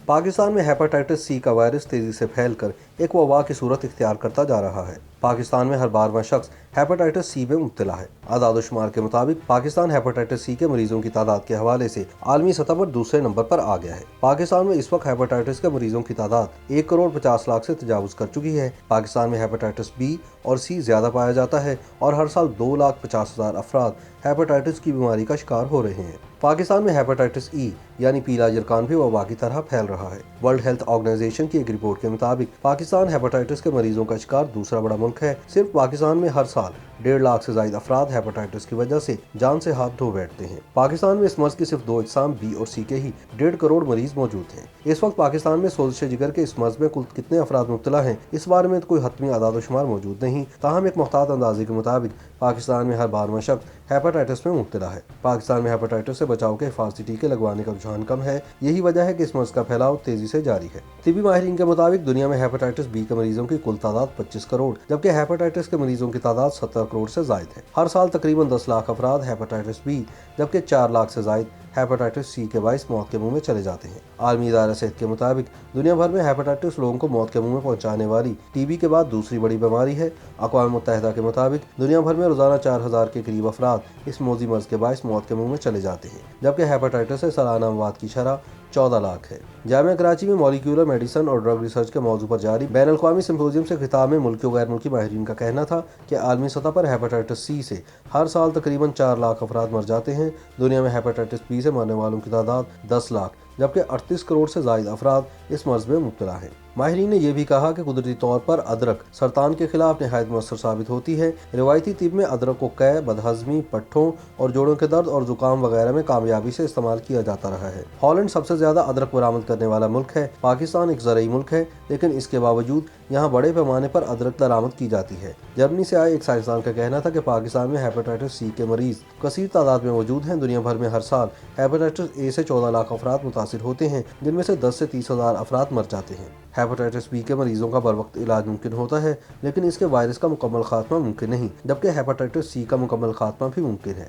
پاکستان میں hepatitis C کا virus تیزی سے پھیل کر ایک وبا کی صورت اختیار کرتا جا رہا ہے۔ پاکستان میں ہر 12واں شخص ہیپاٹائٹس سی میں مبتلا ہے۔ اعداد و شمار کے مطابق پاکستان ہیپاٹائٹس سی کے مریضوں کی تعداد کے حوالے سے عالمی سطح پر دوسرے نمبر پر آ گیا ہے۔ پاکستان میں اس وقت ہیپاٹائٹس کے مریضوں کی تعداد 1,50,00,000 سے تجاوز کر چکی ہے۔ پاکستان میں ہیپاٹائٹس بی اور سی زیادہ پایا جاتا ہے اور ہر سال 2,50,000 افراد ہیپاٹائٹس کی بیماری کا شکار ہو رہے ہیں۔ پاکستان میں ہیپاٹائٹس ای یعنی پیلا جرثومہ بھی وبا کی طرح پھیل رہا ہے۔ ورلڈ ہیلتھ آرگنائزیشن کی ایک رپورٹ کے مطابق پاکستان ہیپاٹائٹس کے مریضوں کا شکار دوسرا بڑا ملک ہے۔ صرف پاکستان میں ہر سال 1.5 لاکھ سے زائد افراد ہیپاٹائٹس کی وجہ سے جان سے ہاتھ دھو بیٹھتے ہیں۔ پاکستان میں اس مرض کی صرف 2 اقسام بی اور سی کے ہی 1.5 کروڑ مریض موجود ہیں۔ اس وقت پاکستان میں سوزش جگر کے اس مرض میں کل کتنے افراد مبتلا ہیں، اس بارے میں کوئی حتمی اعداد و شمار موجود نہیں، تاہم ایک محتاط اندازے کے مطابق پاکستان میں ہر 12واں شخص ہیپاٹائٹس میں مبتلا ہے۔ پاکستان میں ہیپاٹائٹس سے بچاؤ کے حفاظتی ٹیکے لگوانے کا رجحان کم ہے، یہی وجہ ہے کہ اس مرض کا پھیلاؤ تیزی سے جاری ہے۔ طبی ماہرین کے مطابق دنیا میں ہیپاٹائٹس بی کے مریضوں کی کل تعداد 25 کروڑ جبکہ ہیپاٹائٹس کے مریضوں کی تعداد 70 کروڑ سے زائد ہے۔ ہر سال تقریباً 10 لاکھ افراد ہیپاٹائٹس بی جبکہ 4 لاکھ سے زائد ہیپاٹائٹس سی کے باعث موت کے منہ میں چلے جاتے ہیں۔ عالمی ادارہ صحت کے مطابق دنیا بھر میں ہیپاٹائٹس لوگوں کو موت کے منہ میں پہنچانے والی ٹی بی کے بعد دوسری بڑی بیماری ہے۔ اقوام متحدہ کے مطابق دنیا بھر میں روزانہ 4,000 کے قریب افراد اس موذی مرض کے باعث موت کے منہ میں چلے جاتے ہیں جبکہ ہیپاٹائٹس سے سالانہ اموات کی شرح 14 لاکھ ہے۔ جامعہ کراچی میں مالیکیولر میڈیسن اور ڈرگ ریسرچ کے موضوع پر جاری بین الاقوامی سمپوزیم سے خطاب میں ملکی و غیر ملکی ماہرین کا کہنا تھا کہ عالمی سطح پر ہیپاٹائٹس سی سے ہر سال تقریباً 4 لاکھ افراد مر جاتے ہیں۔ دنیا میں ہیپاٹائٹس بی سے مرنے والوں کی تعداد 10 لاکھ جبکہ 38 کروڑ سے زائد افراد اس مرض میں مبتلا ہیں۔ ماہرین نے یہ بھی کہا کہ قدرتی طور پر ادرک سرطان کے خلاف نہایت مؤثر ثابت ہوتی ہے۔ روایتی طب میں ادرک کو قے، بدہضمی، پٹھوں اور جوڑوں کے درد اور زکام وغیرہ میں کامیابی سے استعمال کیا جاتا رہا ہے۔ ہالینڈ سب سے زیادہ ادرک برآمد کرنے والا ملک ہے۔ پاکستان ایک زرعی ملک ہے لیکن اس کے باوجود یہاں بڑے پیمانے پر ادرک درآمد کی جاتی ہے۔ جرمنی سے آئے ایک سائنسدان کا کہنا تھا کہ پاکستان میں ہیپاٹائٹس سی کے مریض کثیر تعداد میں موجود ہیں۔ دنیا بھر میں ہر سال ہیپاٹائٹس اے سے 14 لاکھ افراد متاثر ہوتے ہیں جن میں سے 10 سے 30 ہزار افراد مر جاتے ہیں۔ ہیپاٹائٹس بی کے مریضوں کا بروقت علاج ممکن ہوتا ہے لیکن اس کے وائرس کا مکمل خاتمہ ممکن نہیں جبکہ ہیپاٹائٹس سی کا مکمل خاتمہ بھی ممکن ہے۔